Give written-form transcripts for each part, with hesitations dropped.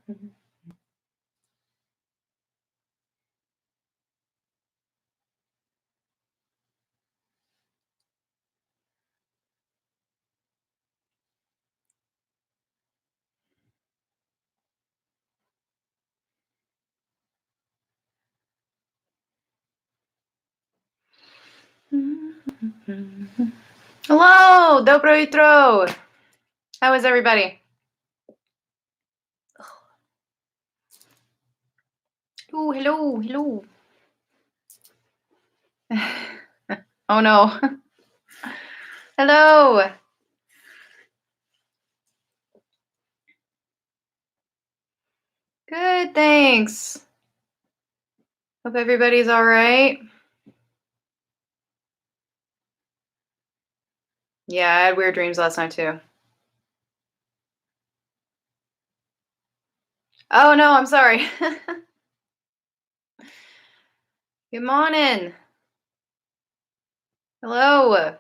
Hello, dobro jutro. How is everybody? Oh, hello, hello. Oh no. Hello. Good, thanks. Hope everybody's all right. Yeah, I had weird dreams last night too. Oh no, I'm sorry. Good morning. Hello.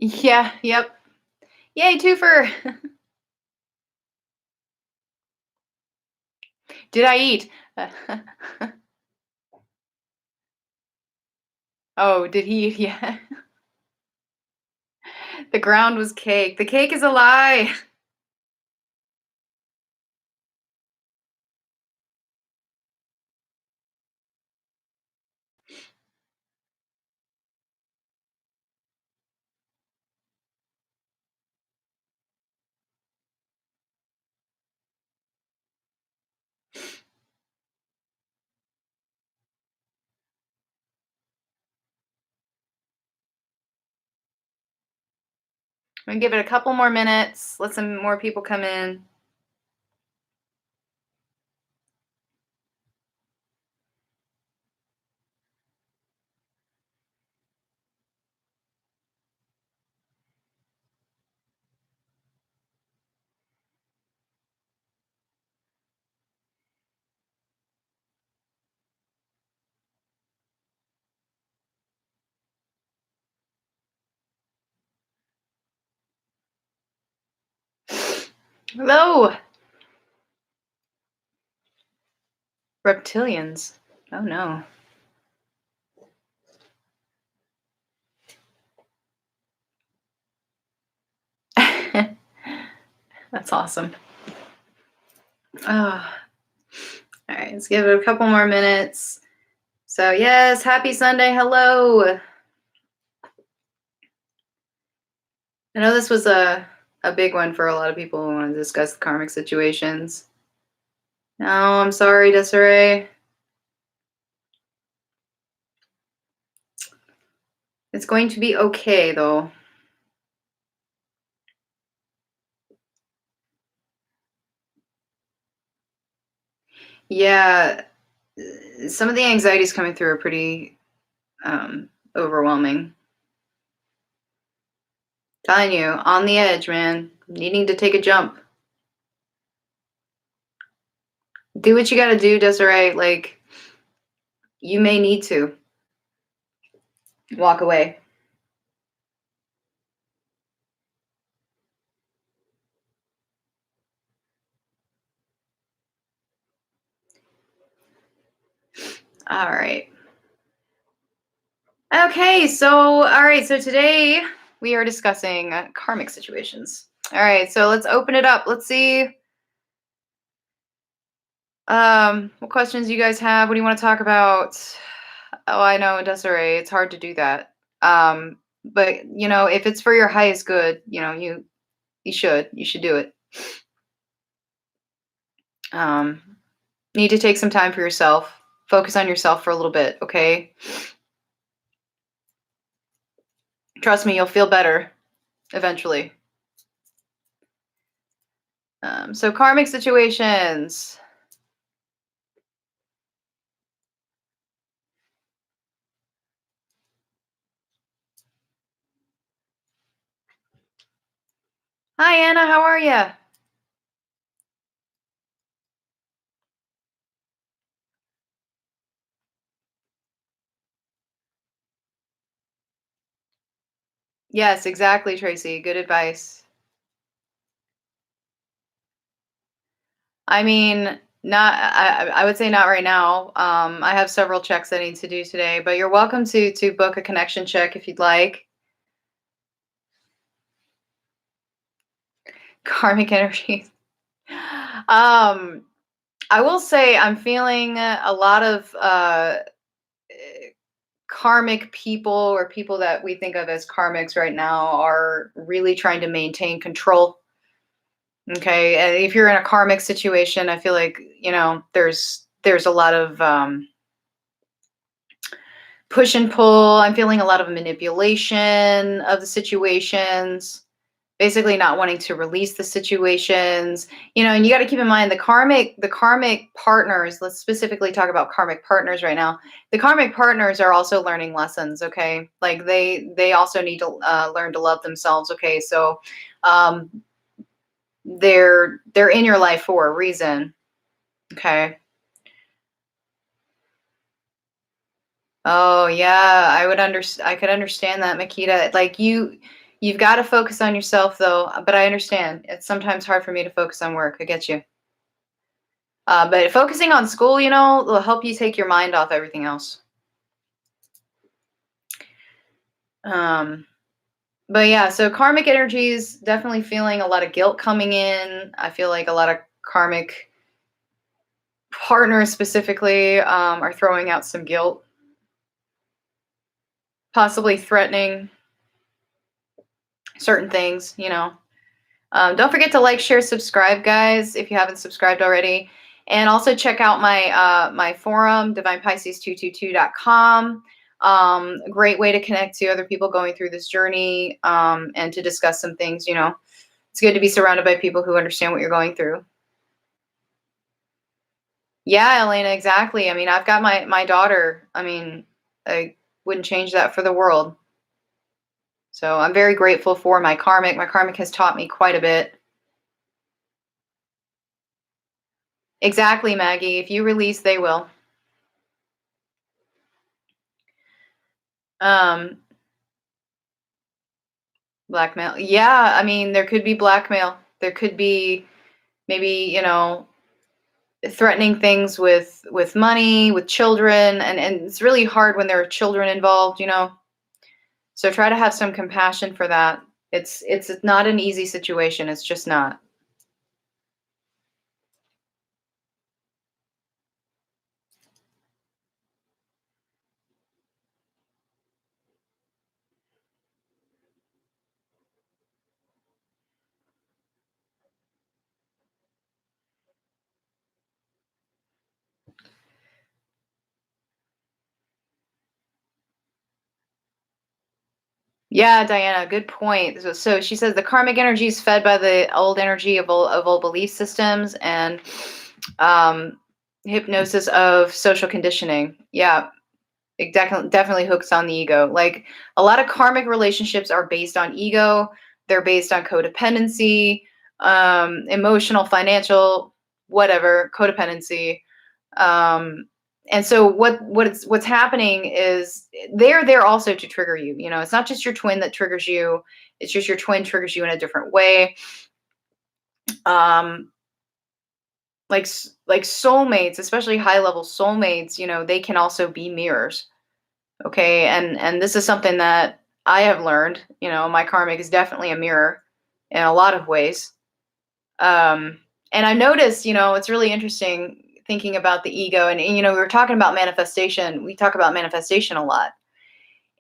Yeah, yep. Yay, twofer. Did I eat? Oh, did he? Yeah. The ground was cake. The cake is a lie. I'm gonna give it a couple more minutes. Let some more people come in. Hello. Reptilians. Oh no. That's awesome. Oh. All right, let's give it a couple more minutes. So yes, happy Sunday. Hello. I know this was a big one for a lot of people who want to discuss the karmic situations. No, I'm sorry, Desiree. It's going to be okay, though. Yeah, some of the anxieties coming through are pretty overwhelming. Telling you, on the edge, man. Needing to take a jump. Do what you gotta do, Desiree. Like, you may need to walk away. All right. Okay, so today we are discussing karmic situations. All right, so let's open it up. Let's see what questions you guys have. What do you want to talk about? Oh, I know, Desiree, it's hard to do that. But if it's for your highest good, you You should. You should do it. Um, need to take some time for yourself. Focus on yourself for a little bit, okay? Trust me, you'll feel better eventually. So karmic situations. Hi, Anna. How are you? Yes, exactly, Tracy. Good advice. I mean, not. I would say not right now. I have several checks I need to do today, but you're welcome to book a connection check if you'd like. Karmic energy. I will say I'm feeling a lot of karmic people, or people that we think of as karmics right now, are really trying to maintain control. Okay, and if you're in a karmic situation, I feel like there's a lot of push and pull. I'm feeling a lot of manipulation of the situations, basically not wanting to release the situations. And you got to keep in mind the karmic partners. Let's specifically talk about karmic partners right now. The karmic partners are also learning lessons, okay? Like they also need to learn to love themselves, okay? So um they're in your life for a reason, okay? Oh yeah, I could understand that, Makita. Like you've got to focus on yourself though, but I understand. It's sometimes hard for me to focus on work. I get you. But focusing on school, will help you take your mind off everything else. Um, but yeah, so karmic energies, definitely feeling a lot of guilt coming in. I feel like a lot of karmic partners specifically are throwing out some guilt, possibly threatening certain things. Don't forget to like, share, subscribe, guys, if you haven't subscribed already. And also check out my forum, divinepisces222.com. A great way to connect to other people going through this journey, and to discuss some things. It's good to be surrounded by people who understand what you're going through. Yeah, Elena, exactly. I mean, I've got my daughter. I mean, I wouldn't change that for the world. So I'm very grateful for my karmic. My karmic has taught me quite a bit. Exactly, Maggie. If you release, they will. Um, Blackmail. Yeah, I mean, there could be blackmail. There could be maybe, threatening things with money, with children, and it's really hard when there are children involved. So try to have some compassion for that. It's not an easy situation. It's just not. Yeah, Diana, good point. So she says the karmic energy is fed by the old energy of old belief systems and um, hypnosis of social conditioning. Yeah, it definitely hooks on the ego. Like a lot of karmic relationships are based on ego. They're based on codependency, emotional, financial, whatever, codependency. Um, and so what's happening is they're there also to trigger you. It's not just your twin that triggers you. It's just your twin triggers you in a different way. Um, like soulmates, especially high level soulmates, they can also be mirrors. Okay, and this is something that I have learned. My karmic is definitely a mirror in a lot of ways. And I noticed, it's really interesting thinking about the ego, and we were talking about manifestation. We talk about manifestation a lot,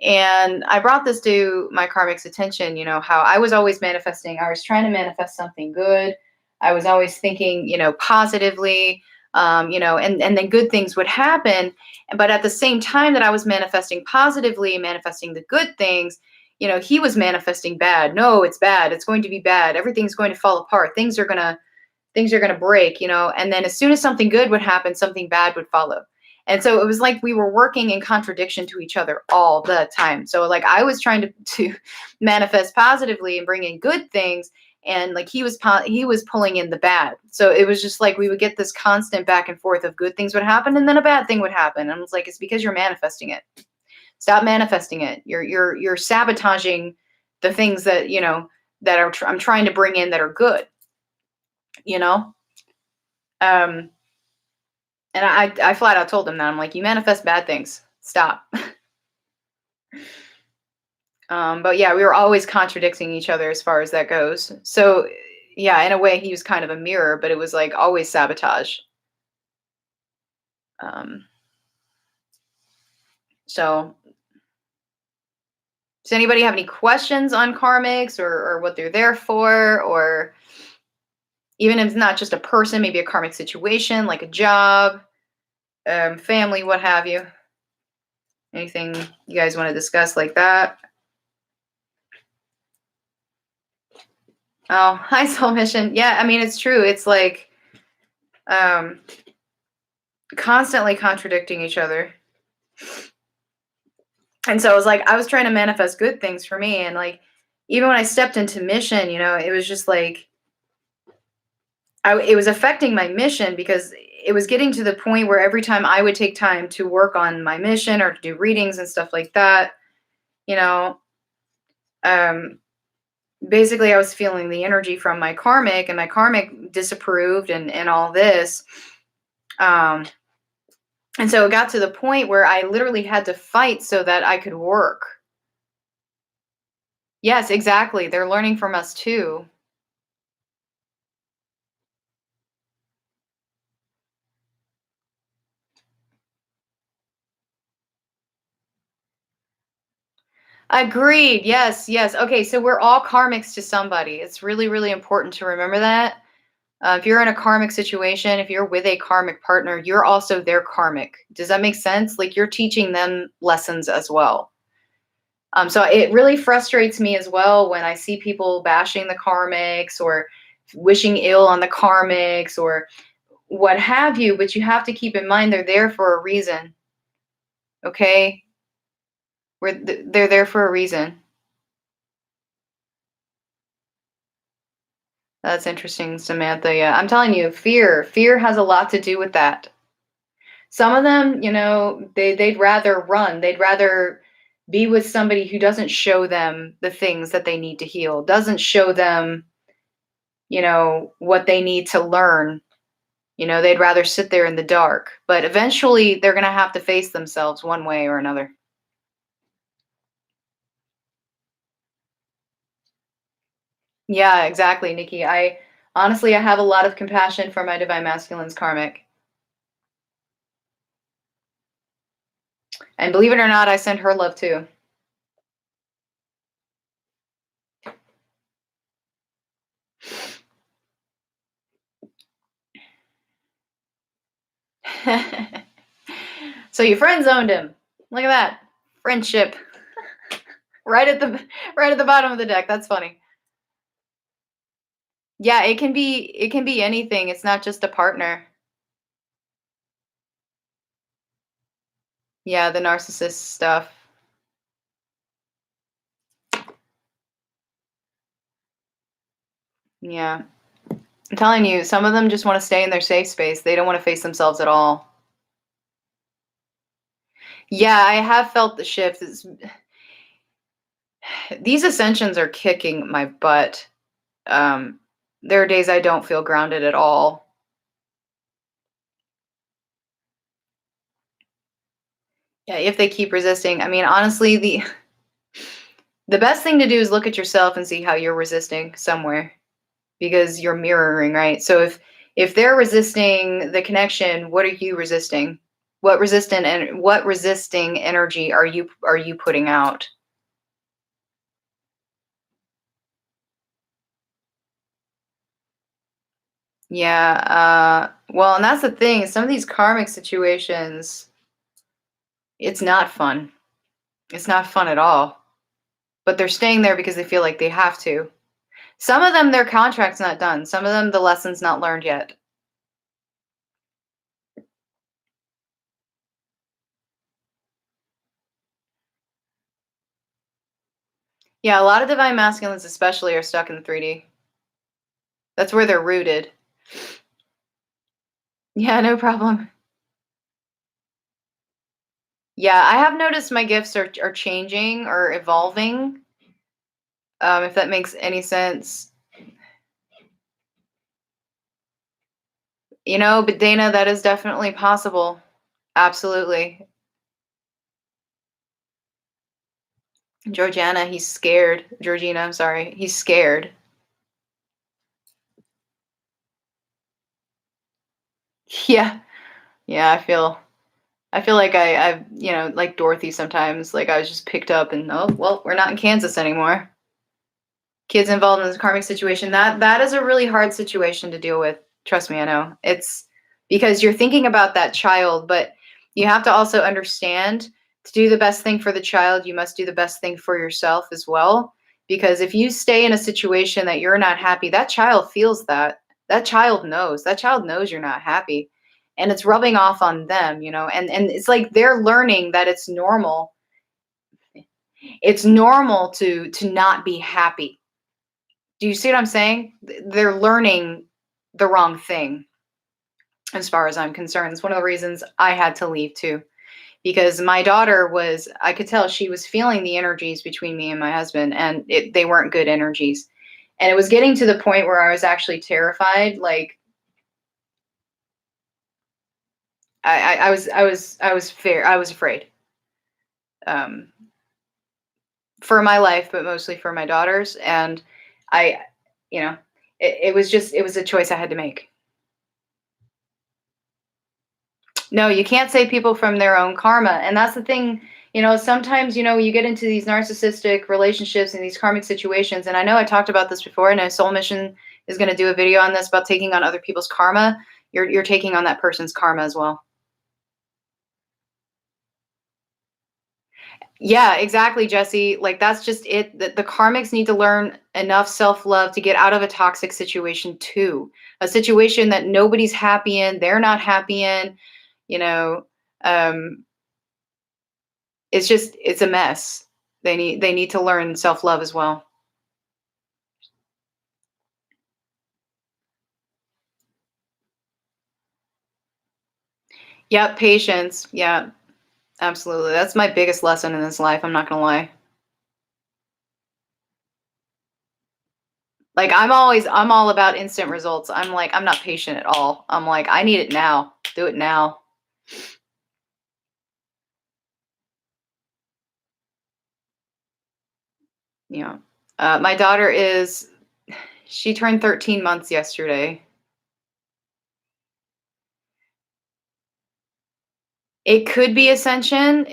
And I brought this to my karmic's attention, how I was always manifesting. I was trying to manifest something good. I was always thinking, positively, and then good things would happen. But at the same time that I was manifesting positively, manifesting the good things, he was manifesting bad. No, it's bad. It's going to be bad. Everything's going to fall apart. Things are going to break, and then as soon as something good would happen, something bad would follow. And so it was like we were working in contradiction to each other all the time. So like I was trying to manifest positively and bring in good things, and like he was pulling in the bad. So it was just like we would get this constant back and forth of good things would happen and then a bad thing would happen. And it's like, it's because you're manifesting it. Stop manifesting it. You're sabotaging the things that, I'm trying to bring in that are good. And I flat out told him that. I'm like, you manifest bad things. Stop. But yeah, we were always contradicting each other as far as that goes. So yeah, in a way, he was kind of a mirror, but it was like always sabotage. So does anybody have any questions on karmics or what they're there for? Or even if it's not just a person, maybe a karmic situation, like a job, family, what have you? Anything you guys want to discuss like that? Oh, hi, Soul Mission. Yeah, I mean, it's true. It's like constantly contradicting each other. And so it was like I was trying to manifest good things for me. And like, even when I stepped into mission, it was just like, it was affecting my mission, because it was getting to the point where every time I would take time to work on my mission or to do readings and stuff like that, basically I was feeling the energy from my karmic, and my karmic disapproved and all this. And so it got to the point where I literally had to fight so that I could work. Yes, exactly. They're learning from us too. Agreed. Yes, yes. Okay, so we're all karmics to somebody. It's really, really important to remember that. If you're in a karmic situation, if you're with a karmic partner, you're also their karmic. Does that make sense? Like you're teaching them lessons as well. So it really frustrates me as well when I see people bashing the karmics or wishing ill on the karmics or what have you, but you have to keep in mind they're there for a reason. Okay? They're there for a reason. That's interesting, Samantha. Yeah, I'm telling you, fear has a lot to do with that. Some of them, they'd rather run. They'd rather be with somebody who doesn't show them the things that they need to heal, doesn't show them, what they need to learn. They'd rather sit there in the dark. But eventually, they're going to have to face themselves one way or another. Yeah, exactly, Nikki. I have a lot of compassion for my Divine Masculine's karmic. And believe it or not, I send her love too. So your friend zoned him. Look at that. Friendship. right at the bottom of the deck. That's funny. Yeah, it can be anything. It's not just a partner. Yeah, the narcissist stuff. Yeah. I'm telling you, some of them just want to stay in their safe space. They don't want to face themselves at all. Yeah, I have felt the shift. These ascensions are kicking my butt. There are days I don't feel grounded at all. Yeah, if they keep resisting. I mean, honestly, the best thing to do is look at yourself and see how you're resisting somewhere, because you're mirroring, right? So if they're resisting the connection, what are you resisting? What resisting energy are you putting out? Yeah, well, and that's the thing, some of these karmic situations, it's not fun. It's not fun at all. But they're staying there because they feel like they have to. Some of them, their contract's not done. Some of them, the lesson's not learned yet. Yeah, a lot of divine masculines especially are stuck in the 3D. That's where they're rooted. Yeah, no problem. Yeah, I have noticed my gifts are changing or evolving, if that makes any sense. But Dana, that is definitely possible. Absolutely. Georgiana, he's scared. Georgina, I'm sorry. He's scared. Yeah. Yeah, I feel like I've, like Dorothy sometimes, like I was just picked up and oh, well, we're not in Kansas anymore. Kids involved in this karmic situation. That is a really hard situation to deal with. Trust me, I know. It's because you're thinking about that child, but you have to also understand to do the best thing for the child, you must do the best thing for yourself as well. Because if you stay in a situation that you're not happy, that child feels that. That child knows. That child knows you're not happy. And it's rubbing off on them. And it's like they're learning that it's normal. It's normal to not be happy. Do you see what I'm saying? They're learning the wrong thing as far as I'm concerned. It's one of the reasons I had to leave too. Because my daughter I could tell she was feeling the energies between me and my husband, and they weren't good energies. And it was getting to the point where I was actually terrified. Like I was afraid um, for my life, but mostly for my daughter's. And I, you know, it was a choice I had to make. No, you can't save people from their own karma. And that's the thing, sometimes, you get into these narcissistic relationships and these karmic situations. And I know I talked about this before, and a soul mission is going to do a video on this about taking on other people's karma. You're taking on that person's karma as well. Yeah, exactly, Jesse. Like that's just it. The karmics need to learn enough self-love to get out of a toxic situation too. A situation that nobody's happy in, they're not happy in, you know. Um, it's a mess. They need to learn self-love as well. Yep, patience. Yeah, absolutely. That's my biggest lesson in this life, I'm not gonna lie. Like I'm all about instant results. I'm like, I'm not patient at all. I'm like, I need it now. Do it now. Yeah. My daughter she turned 13 months yesterday. It could be ascension.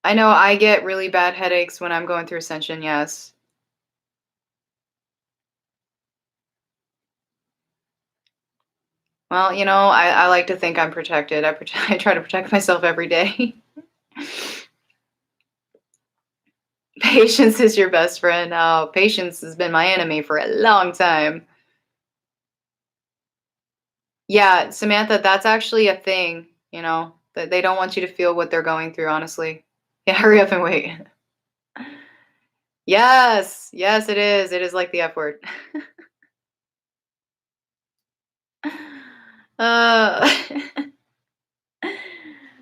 I know I get really bad headaches when I'm going through ascension, yes. Well, I like to think I'm protected. I try to protect myself every day. Patience is your best friend. Oh, patience has been my enemy for a long time. Yeah, Samantha, that's actually a thing, that they don't want you to feel what they're going through, honestly. Yeah, hurry up and wait. Yes, yes, it is. It is like the F word. uh,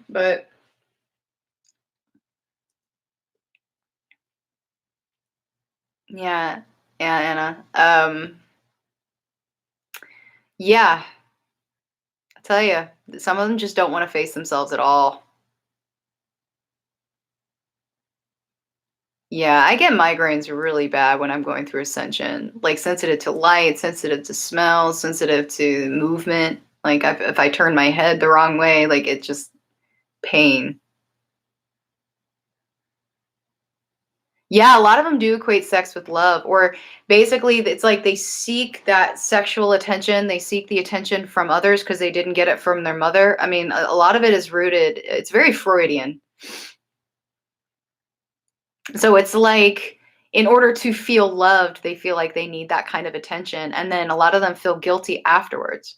but yeah, yeah, Anna. Yeah, I tell you, some of them just don't want to face themselves at all. Yeah, I get migraines really bad when I'm going through ascension. Like sensitive to light, sensitive to smell, sensitive to movement. Like if I turn my head the wrong way, like it's just pain. Yeah, a lot of them do equate sex with love, or basically it's like they seek that sexual attention. They seek the attention from others because they didn't get it from their mother. I mean, a lot of it is rooted, it's very Freudian. So it's like in order to feel loved, they feel like they need that kind of attention. And then a lot of them feel guilty afterwards.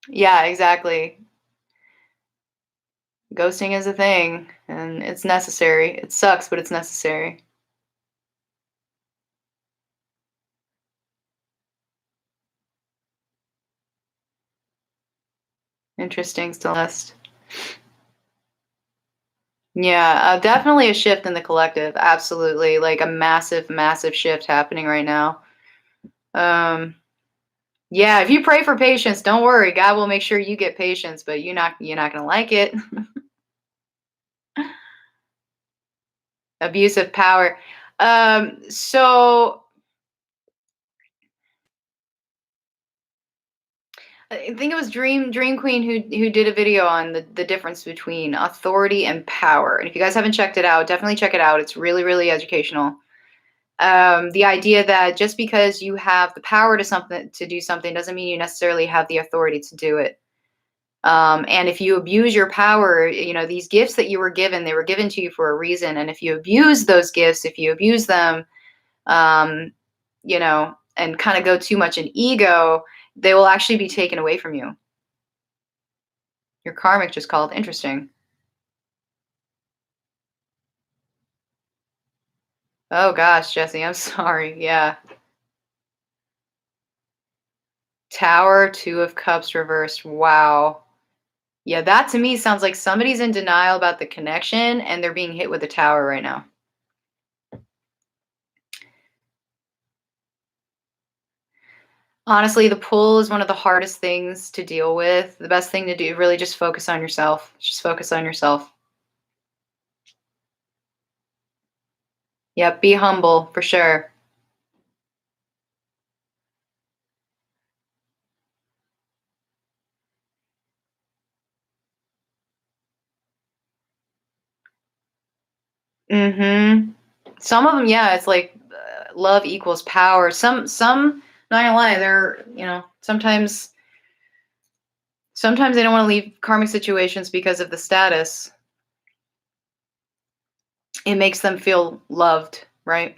Yeah, exactly. Ghosting is a thing and it's necessary. It sucks, but it's necessary. Interesting Celeste. Yeah, definitely a shift in the collective. Absolutely. Like a massive, massive shift happening right now. Um, yeah, if you pray for patience, don't worry. God will make sure you get patience, but you're not gonna like it. Abuse of power. So I think it was Dream Queen who did a video on the difference between authority and power. And if you guys haven't checked it out, definitely check it out. It's really, really educational. The idea that just because you have the power to do something doesn't mean you necessarily have the authority to do it. And if you abuse your power, these gifts that you were given, they were given to you for a reason. And if you abuse those gifts, if you abuse them, um, and kind of go too much in ego, they will actually be taken away from you. Your karmic just called. Interesting. Oh gosh, Jesse, I'm sorry. Yeah. Tower, Two of Cups reversed. Wow. Yeah, that to me sounds like somebody's in denial about the connection and they're being hit with a tower right now. Honestly, the pull is one of the hardest things to deal with. The best thing to do, really just focus on yourself. Just focus on yourself. Yep, be humble for sure. Mhm. Some of them, yeah, it's like love equals power. Not gonna lie, they're, sometimes they don't want to leave karmic situations because of the status. It makes them feel loved, right?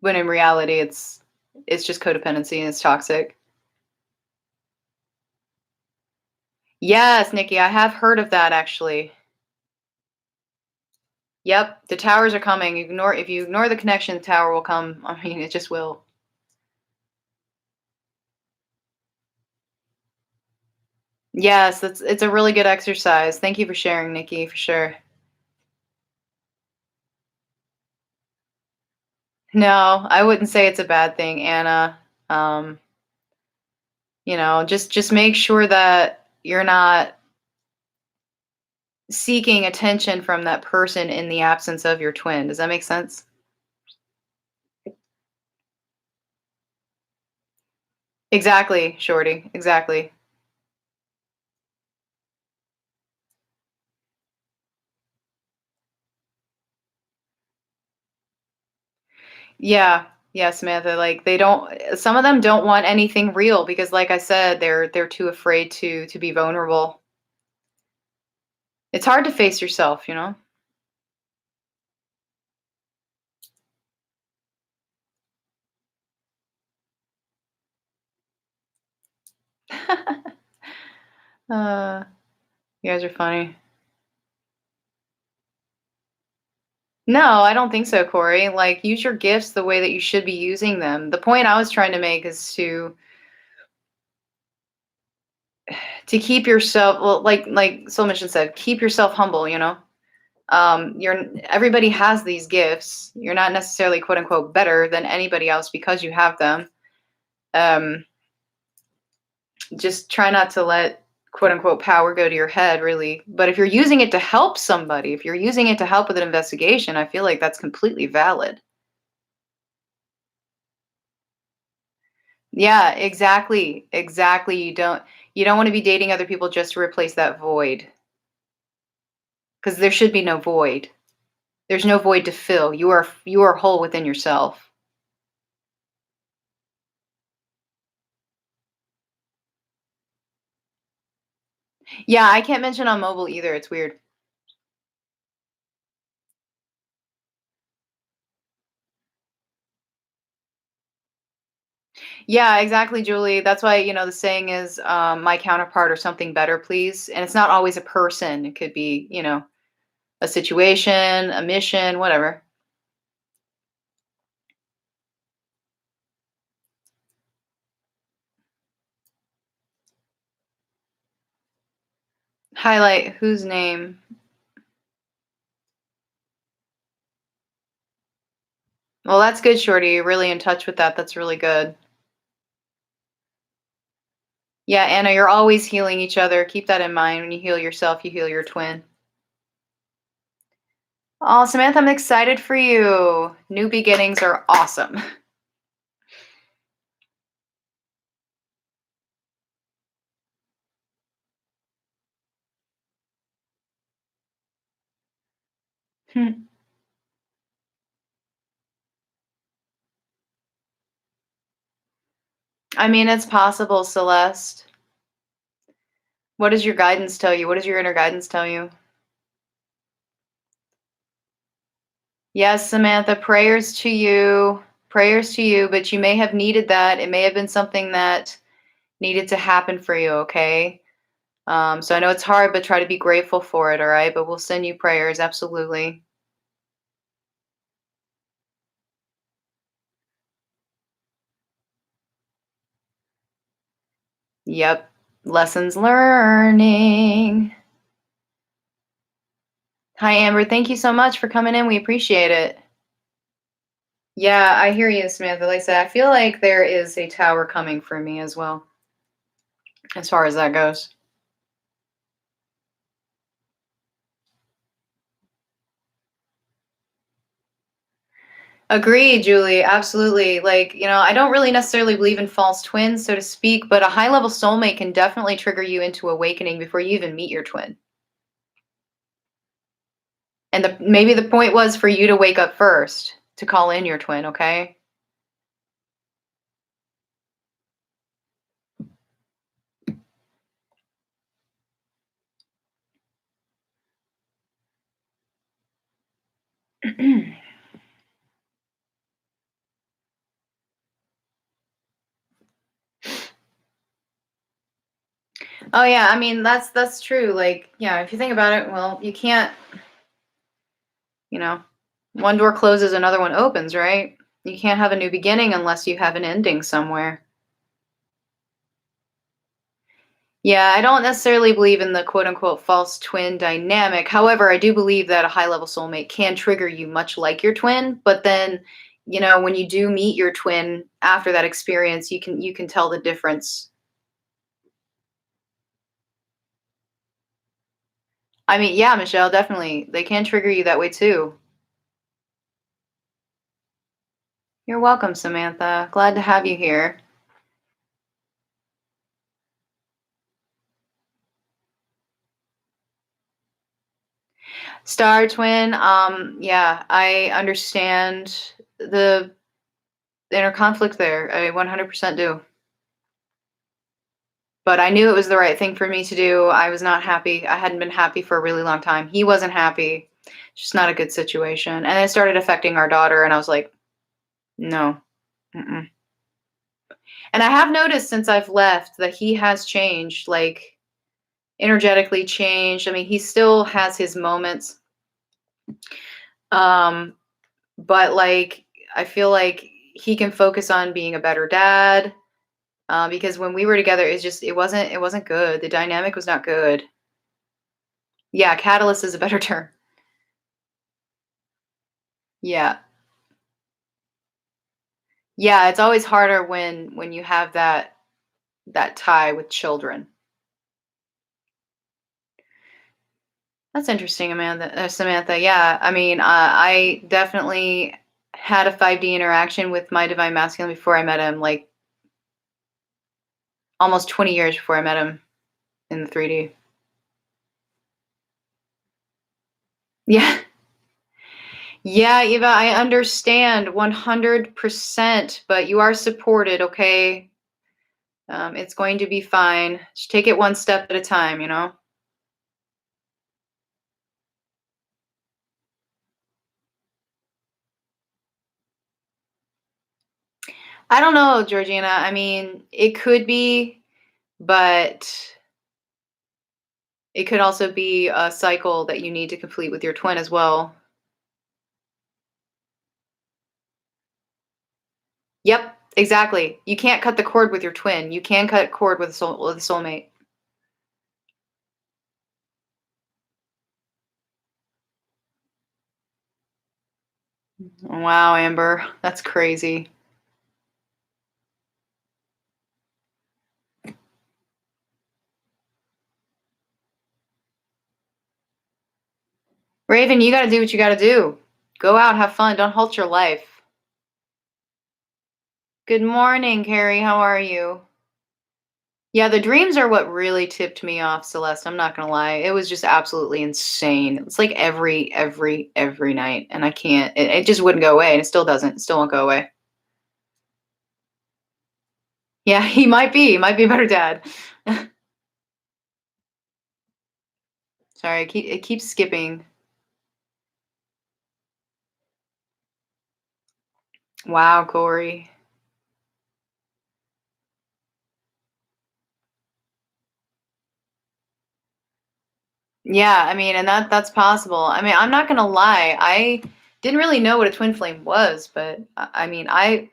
When in reality, it's just codependency and it's toxic. Yes, Nikki, I have heard of that actually. Yep, the towers are coming. If you ignore the connection, the tower will come. I mean, it just will. Yes, it's a really good exercise. Thank you for sharing, Nikki, for sure. No, I wouldn't say it's a bad thing, Anna. Um, just make sure that you're not seeking attention from that person in the absence of your twin. Does that make sense? Exactly, Shorty. Exactly. Yeah. Yeah, Samantha. Like they don't some of them don't want anything real because like I said, they're too afraid to be vulnerable. It's hard to face yourself. uh you guys are funny. No, I don't think so, Corey. Like use your gifts the way that you should be using them. The point I was trying to make is to keep yourself well, like Soul Mission said, keep yourself humble. You're everybody has these gifts. You're not necessarily quote unquote better than anybody else because you have them. um just try not to let quote unquote power go to your head, really. But if you're using it to help somebody, if you're using it to help with an investigation, I feel like that's completely valid. Yeah, exactly. Exactly. You don't want to be dating other people just to replace that void, because there should be no void. There's no void to fill. You are whole within yourself. Yeah, I can't mention on mobile either. It's weird. Yeah, exactly, Julie. That's why, the saying is, my counterpart or something better, please. And it's not always a person. It could be, a situation, a mission, whatever. Highlight whose name? Well, that's good, Shorty. You're really in touch with that. That's really good. Yeah, Anna, you're always healing each other. Keep that in mind. When you heal yourself, you heal your twin. Oh, Samantha, I'm excited for you. New beginnings are awesome. I mean, it's possible, Celeste. What does your guidance tell you? What does your inner guidance tell you? Yes, Samantha, prayers to you. Prayers to you, but you may have needed that. It may have been something that needed to happen for you, okay? So I know it's hard, but try to be grateful for it, all right? But we'll send you prayers, absolutely. Yep. Lessons learning. Hi, Amber. Thank you so much for coming in. We appreciate it. Yeah, I hear you, Samantha. Like I said, I feel like there is a tower coming for me as well, as far as that goes. Agreed, Julie. Absolutely. Like, I don't really necessarily believe in false twins, so to speak, but a high level soulmate can definitely trigger you into awakening before you even meet your twin. And maybe the point was for you to wake up first to call in your twin, okay? Oh yeah, I mean that's true. Like, yeah, if you think about it, well, you can't, you know, one door closes, another one opens, right? You can't have a new beginning unless you have an ending somewhere. Yeah, I don't necessarily believe in the quote unquote false twin dynamic. However, I do believe that a high level soulmate can trigger you much like your twin, but then, when you do meet your twin after that experience, you can tell the difference. I mean, yeah, Michelle, definitely. They can trigger you that way too. You're welcome, Samantha. Glad to have you here. Star twin, yeah, I understand the inner conflict there. I 100% do. But I knew it was the right thing for me to do. I was not happy. I hadn't been happy for a really long time. He wasn't happy. It's just not a good situation. And it started affecting our daughter, and I was like, no. Mm-mm. And I have noticed since I've left that he has changed, like energetically changed. I mean, he still has his moments. Um, but like I feel like he can focus on being a better dad. Because when we were together, it wasn't good. The dynamic was not good. Yeah, catalyst is a better term. Yeah. Yeah, it's always harder when you have that tie with children. That's interesting, Samantha. Yeah, I mean, I definitely had a 5D interaction with my divine masculine before I met him, like almost 20 years before I met him in the 3D. Yeah. Yeah, Eva, I understand 100%, but you are supported, okay? It's going to be fine. Just take it one step at a time, you know? I don't know, Georgina. I mean, it could be, but it could also be a cycle that you need to complete with your twin as well. Yep, exactly. You can't cut the cord with your twin. You can cut cord with with a soulmate. Wow, Amber, that's crazy. Raven, you got to do what you got to do. Go out, have fun. Don't halt your life. Good morning, Carrie. How are you? Yeah, the dreams are what really tipped me off, Celeste. I'm not gonna lie. It was just absolutely insane. It's like every night, and I can't. It just wouldn't go away, and it still doesn't. It still won't go away. Yeah, he might be. He might be a better dad. Sorry, it keeps skipping. Wow, Corey. Yeah, I mean, and that's possible. I mean, I'm not gonna lie. I didn't really know what a twin flame was, but I mean, I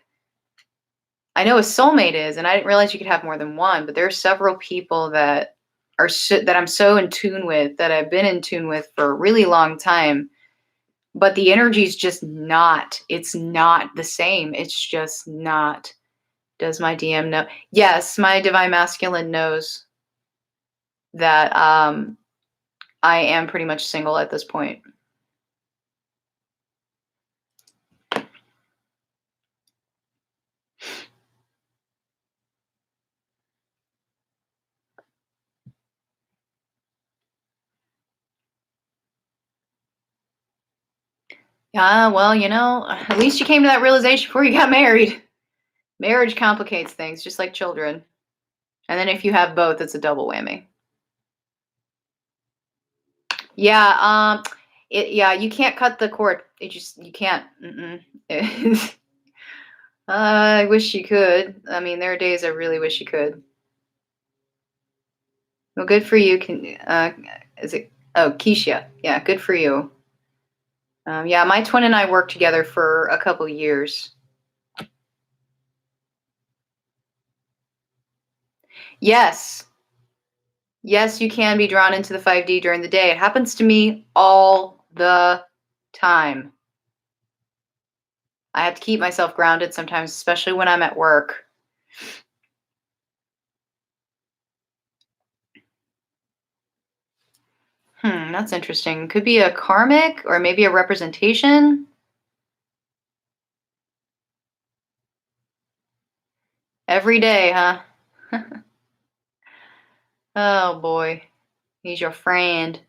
know a soulmate is, and I didn't realize you could have more than one. But there are several people that that I'm so in tune with, that I've been in tune with for a really long time. But the energy is just not. It's not the same. It's just not. Does my DM know? Yes, my divine masculine knows that I am pretty much single at this point. Yeah, well, you know, at least you came to that realization before you got married. Marriage complicates things, just like children. And then if you have both, it's a double whammy. Yeah, yeah, you can't cut the cord. You can't. I wish you could. I mean, there are days I really wish you could. Well, good for you. Is it? Oh, Keisha. Yeah, good for you. Yeah, my twin and I worked together for a couple years. Yes. Yes, you can be drawn into the 5D during the day. It happens to me all the time. I have to keep myself grounded sometimes, especially when I'm at work. That's interesting. Could be a karmic or maybe a representation. Every day, huh? Oh boy. He's your friend.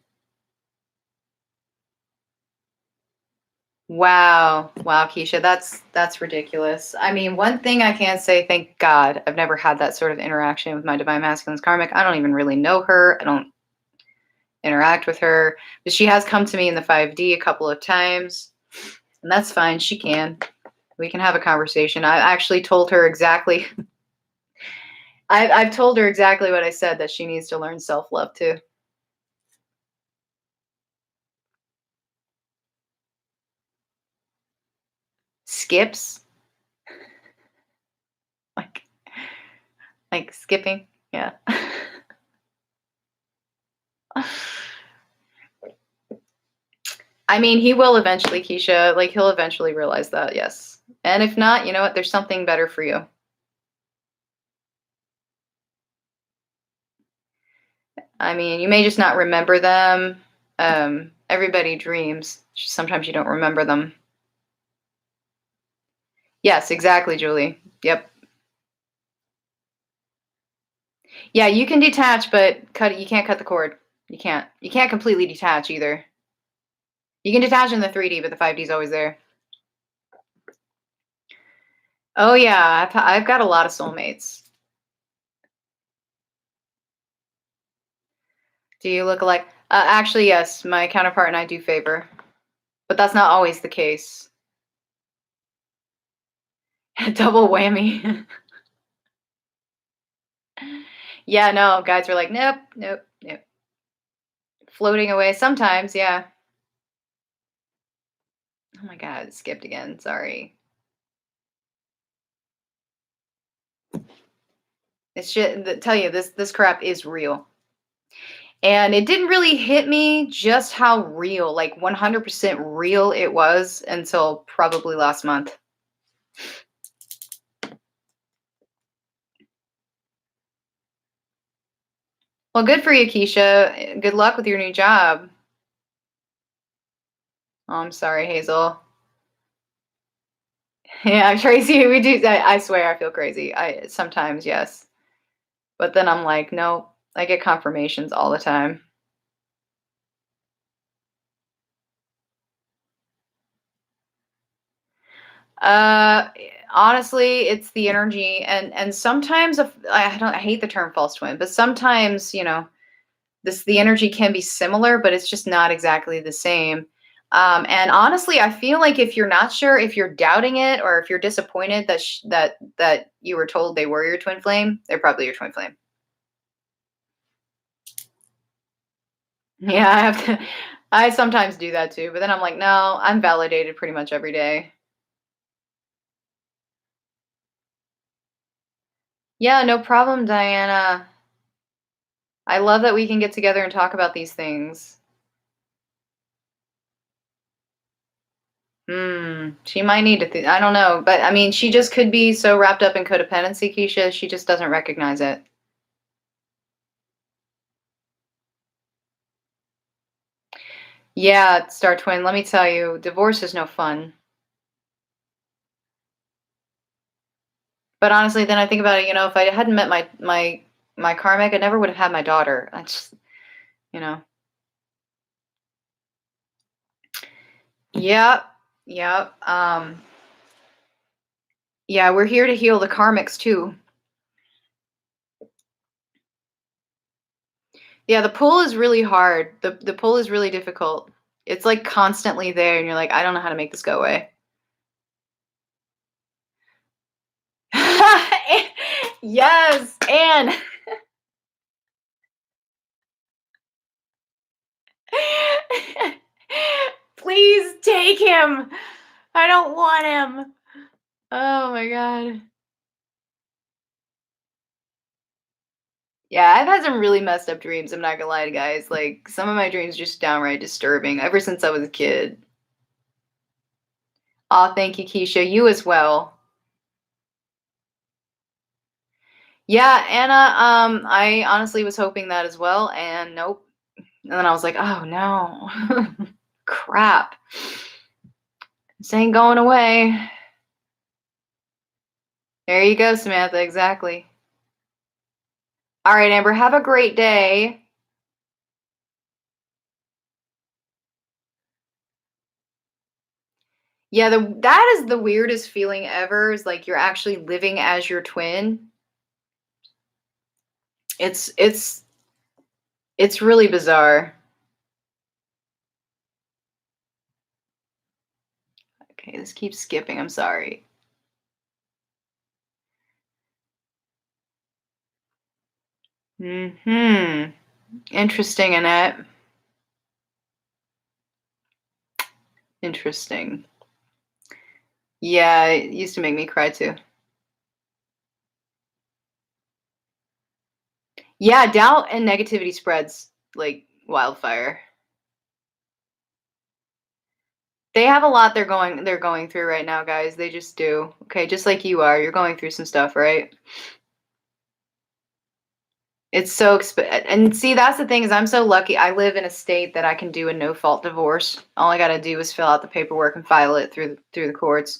Wow. Wow, Keisha, that's ridiculous. I mean, one thing I can say, thank God, I've never had that sort of interaction with my divine masculine's karmic. I don't even really know her. I don't interact with her, but she has come to me in the 5D a couple of times, and that's fine. She can. We can have a conversation. I actually told her exactly. I've told her exactly what I said, that she needs to learn self-love too. Skips, like like skipping. Yeah. I mean, he will eventually, Keisha. Like, he'll eventually realize that, yes. And if not, you know what? There's something better for you. I mean, you may just not remember them. Everybody dreams. Sometimes you don't remember them. Yes, exactly, Julie. Yep. Yeah, you can detach, but you can't cut the cord. You can't. You can't completely detach either. You can detach in the 3D, but the 5D is always there. Oh yeah, I've got a lot of soulmates. Do you look alike? Actually, yes, my counterpart and I do favor, but that's not always the case. Double whammy. Yeah, no, guys were like, nope, nope, nope. Floating away sometimes, yeah. Oh my god, it skipped again. Sorry. It's shit. Tell you this crap is real. And it didn't really hit me just how real, like 100% real it was until probably last month. Well, good for you, Keisha. Good luck with your new job. Oh, I'm sorry, Hazel. Yeah, Tracy, we do. I swear I feel crazy. I sometimes, yes. But then I'm like, no, I get confirmations all the time. Uh, Honestly, it's the energy, and sometimes if, I hate the term false twin, but sometimes the energy can be similar, but it's just not exactly the same. And honestly, I feel like if you're not sure, if you're doubting it, or if you're disappointed that you were told they were your twin flame, they're probably your twin flame. Yeah, I have to. I sometimes do that too, but then I'm like, no, I'm validated pretty much every day. Yeah, no problem, Diana. I love that we can get together and talk about these things. She might need to. I don't know, but I mean, she just could be so wrapped up in codependency, Keisha. She just doesn't recognize it. Yeah, Star Twin. Let me tell you, divorce is no fun. But honestly, then I think about it. If I hadn't met my karmic, I never would have had my daughter. I just, you know. Yep. Yep. Yeah, we're here to heal the karmics too. Yeah, the pull is really hard. The pull is really difficult. It's like constantly there, and you're like, I don't know how to make this go away. Yes, and please take him. I don't want him. Oh my god. Yeah, I've had some really messed up dreams. I'm not gonna lie to guys. Like some of my dreams just downright disturbing ever since I was a kid. Oh, thank you, Keisha. You as well. Yeah, Anna. I honestly was hoping that as well, and nope. And then I was like, oh no, crap. This ain't going away. There you go, Samantha. Exactly. All right, Amber. Have a great day. Yeah, that is the weirdest feeling ever. Is like you're actually living as your twin. It's really bizarre. Okay, this keeps skipping. I'm sorry. Hmm. Interesting, Annette. Interesting. Yeah, it used to make me cry too. Yeah, doubt and negativity spreads like wildfire. They have a lot they're going through right now, guys. They just do. Okay, just like you are. You're going through some stuff, right? It's so and see, that's the thing is I'm so lucky. I live in a state that I can do a no-fault divorce. All I got to do is fill out the paperwork and file it through the courts.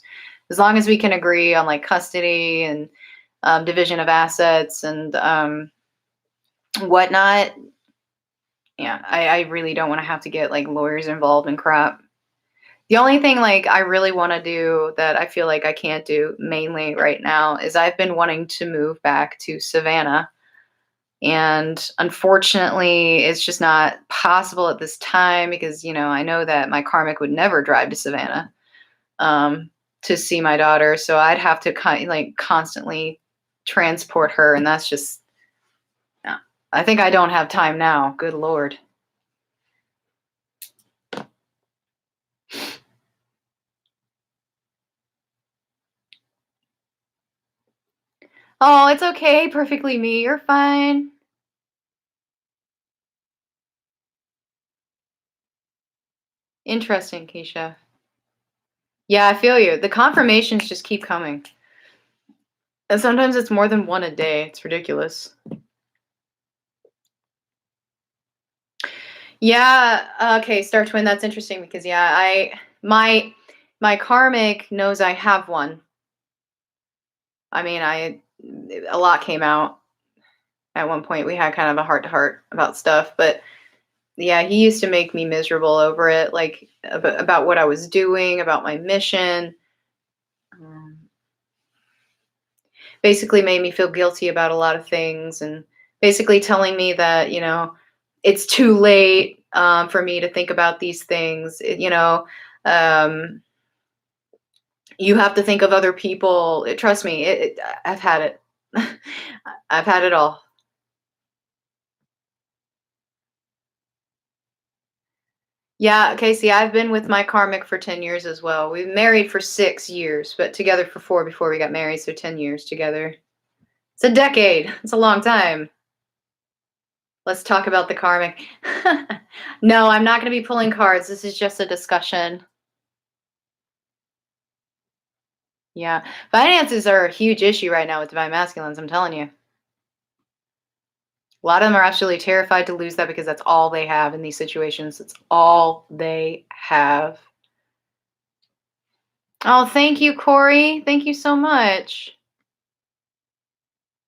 As long as we can agree on like custody and division of assets and whatnot. Yeah, I really don't want to have to get like lawyers involved in crap. The only thing like I really want to do that I feel like I can't do mainly right now is I've been wanting to move back to Savannah. And unfortunately, it's just not possible at this time because, I know that my karmic would never drive to Savannah to see my daughter. So I'd have to constantly transport her. And that's just, no. I think I don't have time now. Good Lord. Oh, it's okay. Perfectly me. You're fine. Interesting, Keisha. Yeah, I feel you. The confirmations just keep coming. And sometimes it's more than one a day. It's ridiculous. Yeah, okay, Star Twin, that's interesting because yeah, my karmic knows I have one. I mean, a lot came out at one point. We had kind of a heart to heart about stuff, but yeah, he used to make me miserable over it, like about what I was doing, about my mission. Um, Basically made me feel guilty about a lot of things and basically telling me that, it's too late for me to think about these things. Um, you have to think of other people. Trust me, I've had it. I've had it all. Yeah, Casey, I've been with my karmic for 10 years as well. We married for 6 years, but together for 4 before we got married, so 10 years together. It's a decade. It's a long time. Let's talk about the karmic. No, I'm not going to be pulling cards. This is just a discussion. Yeah. Finances are a huge issue right now with divine masculines, I'm telling you. A lot of them are actually terrified to lose that because that's all they have in these situations. It's all they have. Oh, thank you, Corey. Thank you so much.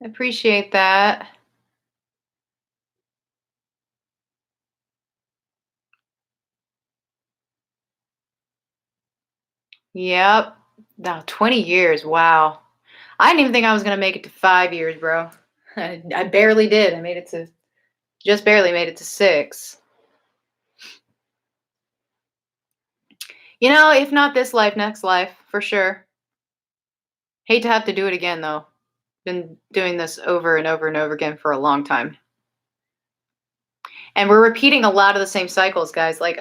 I appreciate that. Yep. Now, 20 years. Wow. I didn't even think I was going to make it to 5 years, bro. I barely did. I made it to, just barely made it to 6. If not this life, next life, for sure. Hate to have to do it again, though. Been doing this over and over and over again for a long time. And we're repeating a lot of the same cycles, guys. Like,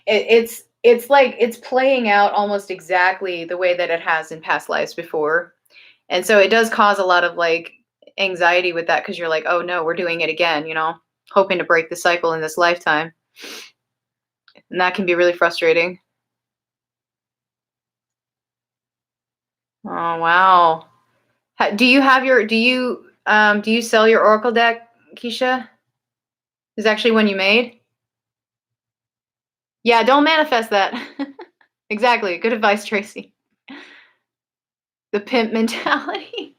it's like it's playing out almost exactly the way that it has in past lives before. And so it does cause a lot of like anxiety with that because you're like, oh no, we're doing it again, hoping to break the cycle in this lifetime. And that can be really frustrating. Oh wow. Do you have your do you sell your Oracle deck, Keisha? Is actually one you made? Yeah, don't manifest that. Exactly. Good advice, Tracy. The pimp mentality.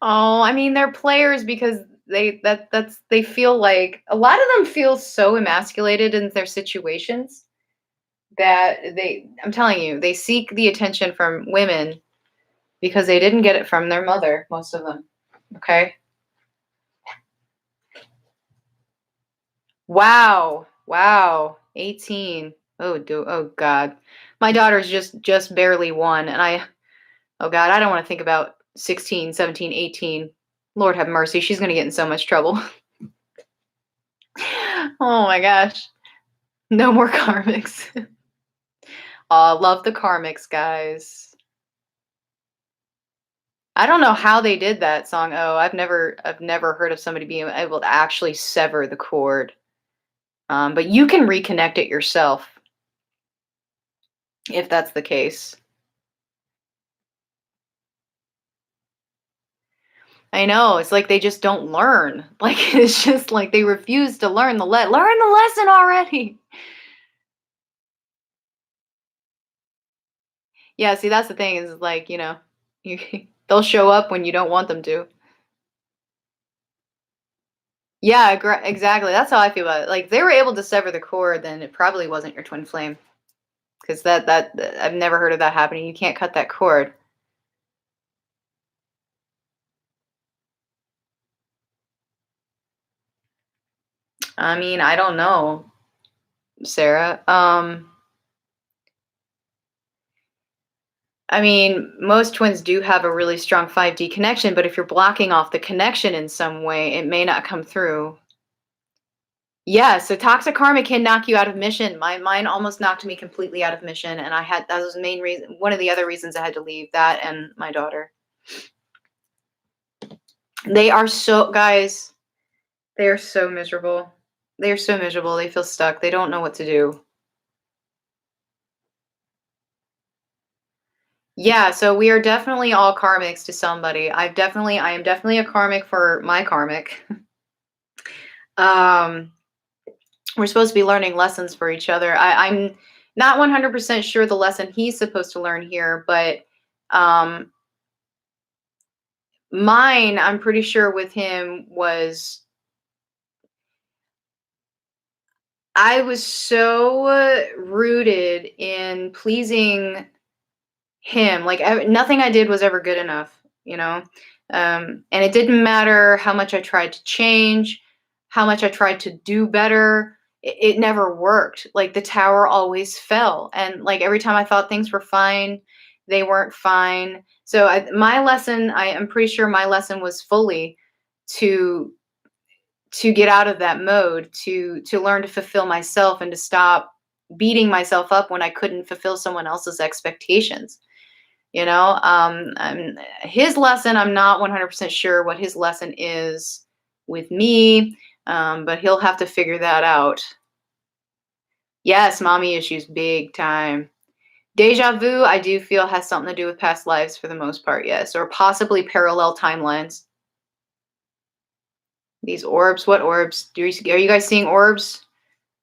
Oh, I mean, they're players because they feel like a lot of them feel so emasculated in their situations that I'm telling you, they seek the attention from women because they didn't get it from their mother, most of them. Okay? Wow. Wow. 18. Oh God. My daughter's just barely 1 and oh God, I don't want to think about 16, 17, 18. Lord have mercy. She's going to get in so much trouble. Oh my gosh. No more karmics. Love the karmics, guys. I don't know how they did that song. Oh, I've never heard of somebody being able to actually sever the cord. But you can reconnect it yourself if that's the case. I know. It's like they just don't learn. Like it's just like they refuse to learn learn the lesson already. Yeah, see that's the thing is like, you they'll show up when you don't want them to. Yeah, exactly. That's how I feel about it. Like, if they were able to sever the cord, then it probably wasn't your twin flame, because I've never heard of that happening. You can't cut that cord. I mean, I don't know, Sarah. I mean, most twins do have a really strong 5D connection, but if you're blocking off the connection in some way, it may not come through. Yeah, so toxic karma can knock you out of mission. Mine almost knocked me completely out of mission, and that was the main reason. One of the other reasons I had to leave, that and my daughter. They are so guys. They are so miserable. They are so miserable. They feel stuck. They don't know what to do. Yeah, so we are definitely all karmics to somebody. I am definitely a karmic for my karmic. um, we're supposed to be learning lessons for each other. I'm not 100% sure the lesson he's supposed to learn here, but um, mine, I'm pretty sure with him was I was so rooted in pleasing him. Like nothing I did was ever good enough, you know? And it didn't matter how much I tried to change, how much I tried to do better. It never worked. Like the tower always fell. And like every time I thought things were fine, they weren't fine. So my lesson, I am pretty sure my lesson was fully to get out of that mode, to learn to fulfill myself and to stop beating myself up when I couldn't fulfill someone else's expectations. His lesson, I'm not 100% sure what his lesson is with me, but he'll have to figure that out. Yes, mommy issues, big time. Deja vu, I do feel has something to do with past lives for the most part, yes, or possibly parallel timelines. These orbs, what orbs? Are you guys seeing orbs?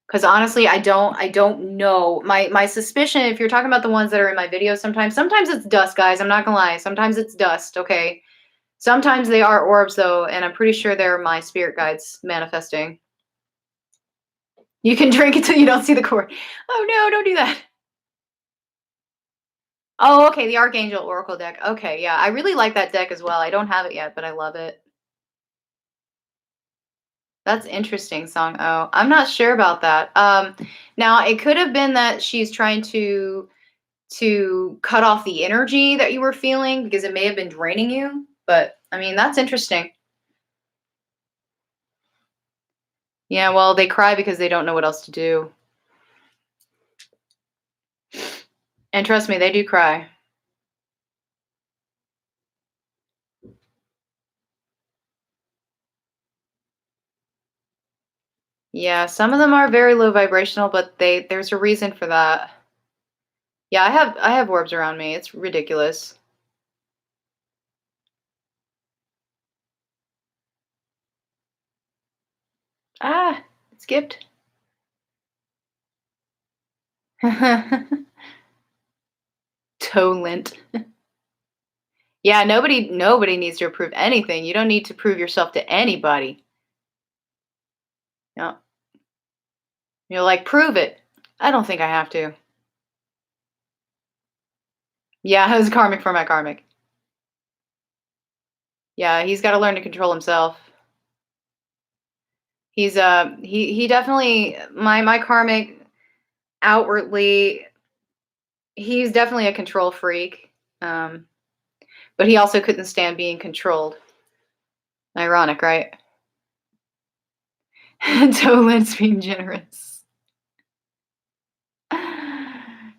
Because honestly, I don't know. My suspicion, if you're talking about the ones that are in my videos, sometimes it's dust, guys. I'm not gonna lie. Sometimes it's dust. Okay. Sometimes they are orbs though, and I'm pretty sure they're my spirit guides manifesting. You can drink until you don't see the cord. Oh no, don't do that. Oh, okay, the Archangel Oracle deck. Okay, yeah, I really like that deck as well. I don't have it yet, but I love it. That's interesting, Song O. I'm not sure about that. Now it could have been that she's trying to cut off the energy that you were feeling because it may have been draining you. But I mean, that's interesting. Yeah, well, they cry because they don't know what else to do. And trust me, they do cry. Yeah, some of them are very low vibrational, but there's a reason for that. Yeah, I have orbs around me. It's ridiculous. Ah, it skipped. Toe lint. Yeah, nobody needs to prove anything. You don't need to prove yourself to anybody. No. You're like, prove it. I don't think I have to. Yeah, it's karmic for my karmic. Yeah, he's got to learn to control himself. He definitely my karmic outwardly he's definitely a control freak. Um but he also couldn't stand being controlled. Ironic, right? Dolan's being generous.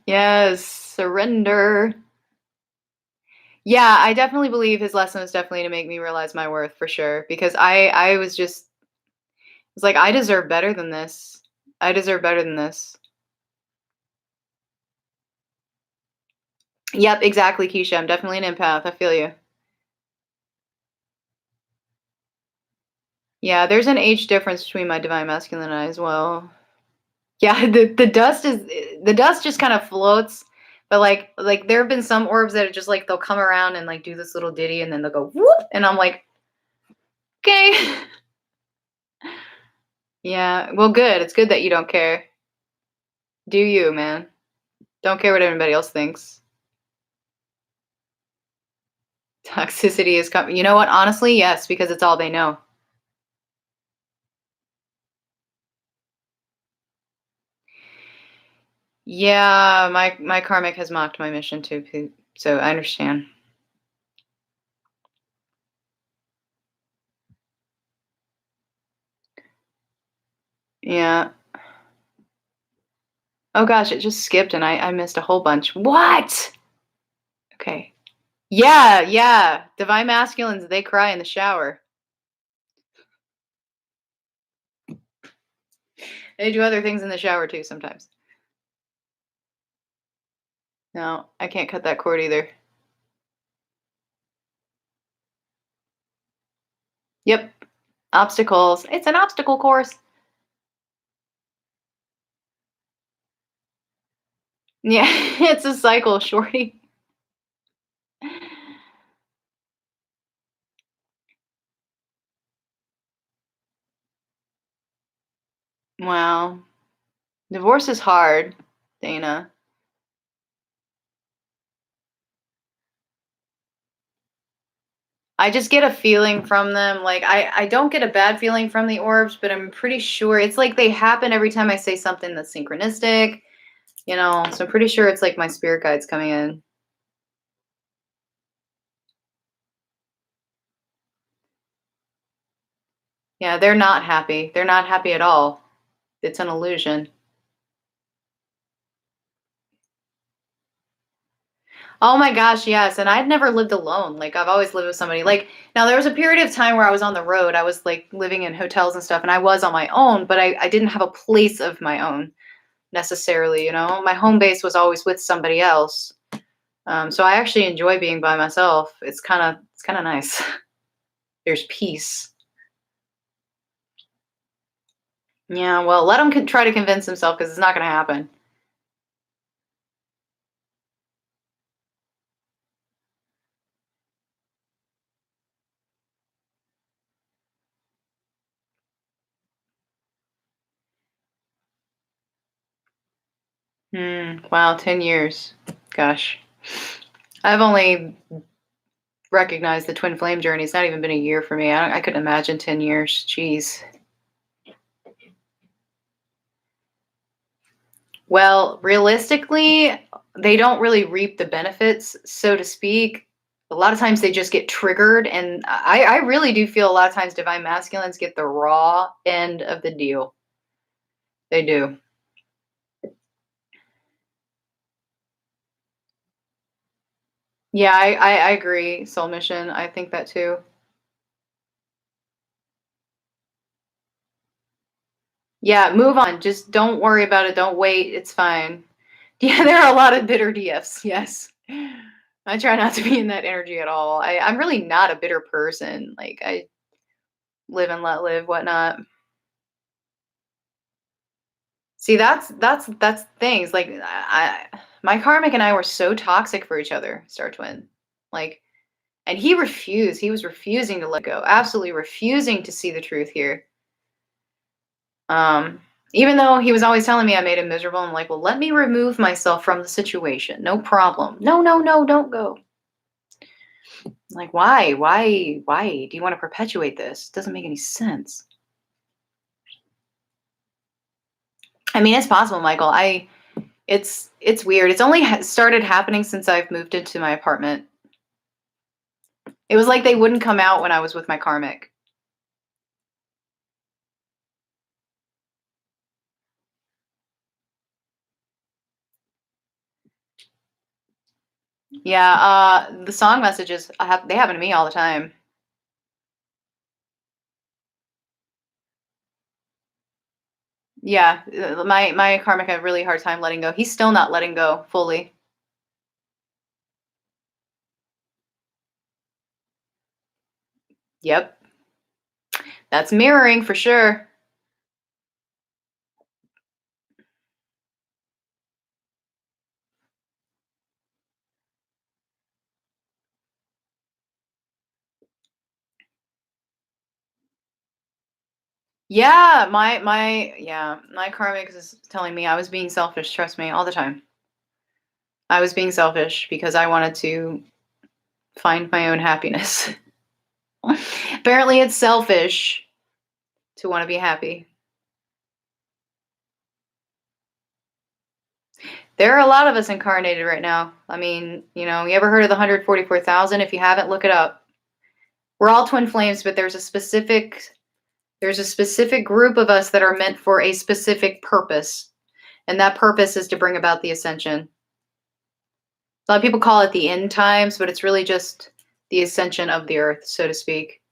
Yes, surrender. Yeah, I definitely believe his lesson was definitely to make me realize my worth for sure because I was like I deserve better than this. I deserve better than this. Yep, exactly, Keisha. I'm definitely an empath. I feel you. Yeah, there's an age difference between my divine masculine and I as well. Yeah, the dust just kind of floats, but like there have been some orbs that are just like they'll come around and like do this little ditty and then they'll go whoop, and I'm like, okay. Yeah, well, good. It's good that you don't care. Do you, man? Don't care what anybody else thinks. Toxicity is coming. You know what? Honestly, yes, because it's all they know. Yeah, my karmic has mocked my mission too, so I understand. Yeah. Oh gosh, it just skipped and I missed a whole bunch. What? Okay. Yeah, yeah. Divine masculines, they cry in the shower. They do other things in the shower too sometimes. No, I can't cut that cord either. Yep. Obstacles. It's an obstacle course. Yeah, it's a cycle, shorty. Wow. Divorce is hard, Dana. I just get a feeling from them. Like I don't get a bad feeling from the orbs, but I'm pretty sure it's like they happen every time I say something that's synchronistic, you know. So I'm pretty sure it's like my spirit guides coming in. Yeah, they're not happy. They're not happy at all. It's an illusion. Oh my gosh, yes. And I'd never lived alone. Like I've always lived with somebody. Like now there was a period of time where I was on the road. I was like living in hotels and stuff and I was on my own, but I didn't have a place of my own necessarily, you know. My home base was always with somebody else. So I actually enjoy being by myself. It's kind of nice. There's peace. Yeah, well, let him try to convince himself because it's not going to happen. Wow, 10 years. Gosh, I've only recognized the twin flame journey. It's not even been a year for me. I couldn't imagine 10 years. Jeez. Well, realistically, they don't really reap the benefits, so to speak. A lot of times they just get triggered, and I really do feel a lot of times divine masculines get the raw end of the deal. They do. Yeah, I agree. Soul mission. I think that too. Yeah, move on. Just don't worry about it. Don't wait. It's fine. Yeah, there are a lot of bitter DFs. Yes. I try not to be in that energy at all. I'm really not a bitter person. Like I live and let live, whatnot. See, that's things like my karmic and I were so toxic for each other, Star Twin. Like, and he refused. He was refusing to let go. Absolutely refusing to see the truth here. Um, Even though he was always telling me I made him miserable, I'm like, well, let me remove myself from the situation. No problem. No, no, no, don't go. Like, why? Why? Do you want to perpetuate this? It doesn't make any sense. I mean, it's possible, Michael. It's weird. It's only started happening since I've moved into my apartment. It was like they wouldn't come out when I was with my karmic. Yeah, the song messages they happen to me all the time. Yeah, my karmic had a really hard time letting go. He's still not letting go fully. Yep. That's mirroring for sure. Yeah, my karmic is telling me I was being selfish, trust me, all the time. I was being selfish because I wanted to find my own happiness. Apparently it's selfish to want to be happy. There are a lot of us incarnated right now. I mean, you ever heard of the 144,000? If you haven't, look it up. We're all twin flames, but there's a specific group of us that are meant for a specific purpose, and that purpose is to bring about the ascension. A lot of people call it the end times, but it's really just the ascension of the earth, so to speak.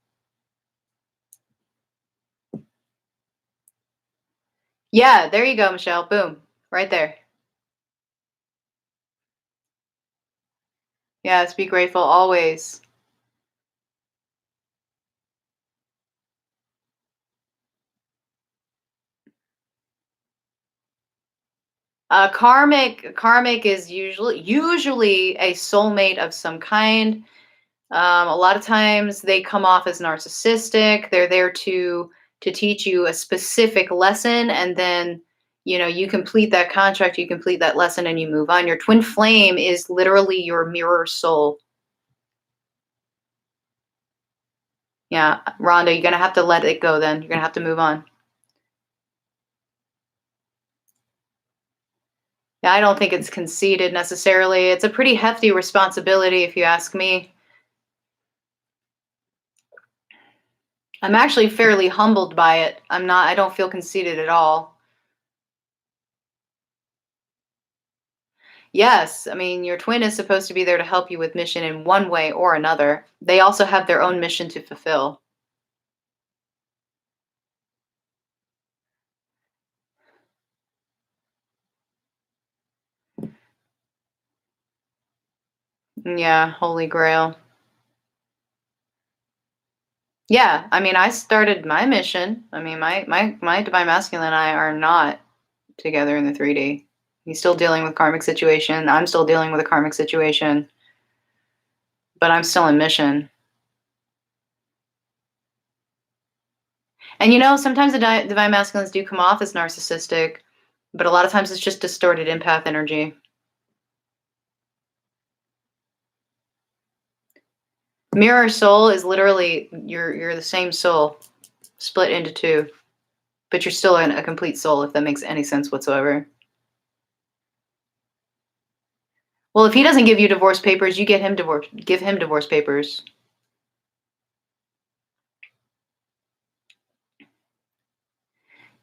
Yeah, there you go, Michelle. Boom. Right there. Yes, be grateful always. Karmic is usually a soulmate of some kind. A lot of times they come off as narcissistic. They're there to teach you a specific lesson, and then you complete that contract, you complete that lesson, and you move on. Your twin flame is literally your mirror soul. Yeah, Rhonda, you're gonna have to let it go. Then you're gonna have to move on. Yeah, I don't think it's conceited necessarily. It's a pretty hefty responsibility, if you ask me. I'm actually fairly humbled by it. I don't feel conceited at all. Yes, I mean, your twin is supposed to be there to help you with mission in one way or another. They also have their own mission to fulfill. Yeah, Holy Grail. Yeah, I mean, I started my mission. I mean, my divine masculine and I are not together in the 3D. He's still dealing with karmic situation. I'm still dealing with a karmic situation, but I'm still in mission. And sometimes the divine masculines do come off as narcissistic, but a lot of times it's just distorted empath energy. Mirror soul is literally you're the same soul split into two, but you're still a complete soul, if that makes any sense whatsoever. Well, if he doesn't give you divorce papers, you give him divorce papers.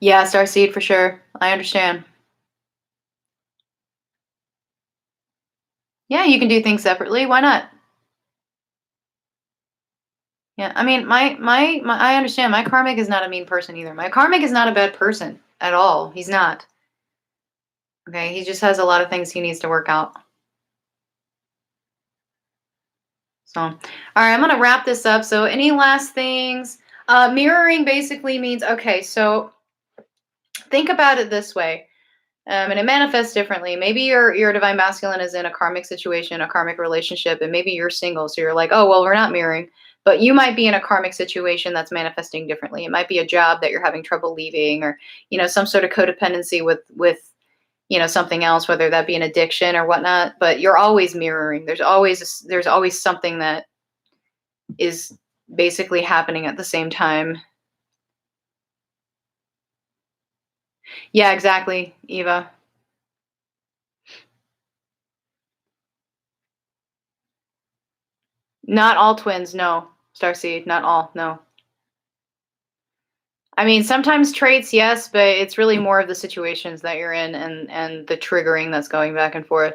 Yeah, starseed for sure. I understand. Yeah, you can do things separately. Why not? Yeah, I mean, my I understand. My karmic is not a mean person either. My karmic is not a bad person at all. He's not. Okay, he just has a lot of things he needs to work out. So, all right, I'm gonna wrap this up. So, any last things? Mirroring basically means okay. So, think about it this way, and it manifests differently. Maybe your divine masculine is in a karmic situation, a karmic relationship, and maybe you're single. So you're like, oh well, we're not mirroring. But you might be in a karmic situation that's manifesting differently. It might be a job that you're having trouble leaving, or some sort of codependency with something else, whether that be an addiction or whatnot. But you're always mirroring. There's always something that is basically happening at the same time. Yeah, exactly, Eva. Not all twins, no. Starseed, not all, no. I mean, sometimes traits, yes, but it's really more of the situations that you're in and the triggering that's going back and forth.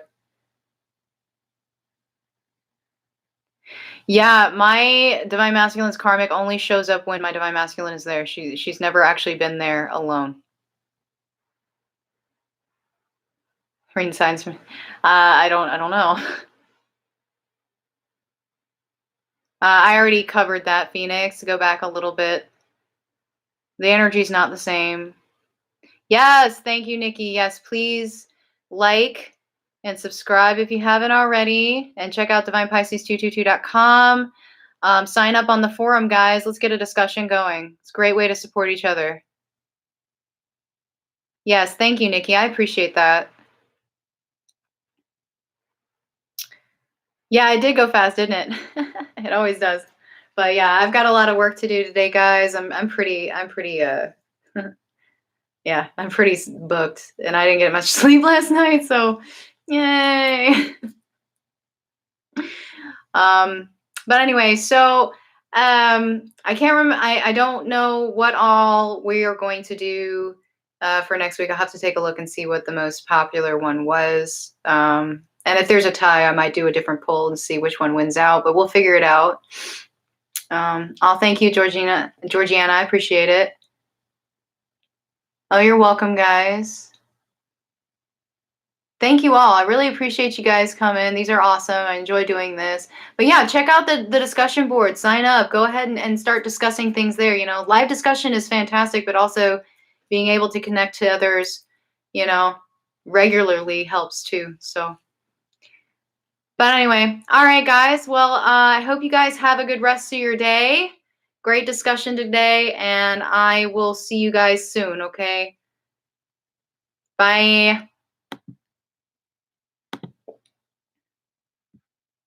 Yeah, my divine masculine's karmic only shows up when my divine masculine is there. She's never actually been there alone. Rain signs. I don't know. I already covered that, Phoenix. Go back a little bit. The energy is not the same. Yes, thank you, Nikki. Yes, please like and subscribe if you haven't already, and check out divinepisces222.com. Sign up on the forum, guys. Let's get a discussion going. It's a great way to support each other. Yes, thank you, Nikki. I appreciate that. Yeah, it did go fast, didn't it? It always does. But yeah, I've got a lot of work to do today, guys. I'm pretty yeah, I'm pretty booked, and I didn't get much sleep last night, so yay. But anyway, so I can't remember. I don't know what all we are going to do for next week. I'll have to take a look and see what the most popular one was. And if there's a tie, I might do a different poll and see which one wins out. But we'll figure it out. I'll thank you, Georgiana. I appreciate it. Oh, you're welcome, guys. Thank you all. I really appreciate you guys coming. These are awesome. I enjoy doing this. But yeah, check out the discussion board. Sign up. Go ahead and start discussing things there. You know, live discussion is fantastic, but also being able to connect to others, you know, regularly helps too. So, but anyway, all right, guys. Well, I hope you guys have a good rest of your day. Great discussion today, and I will see you guys soon, okay? Bye.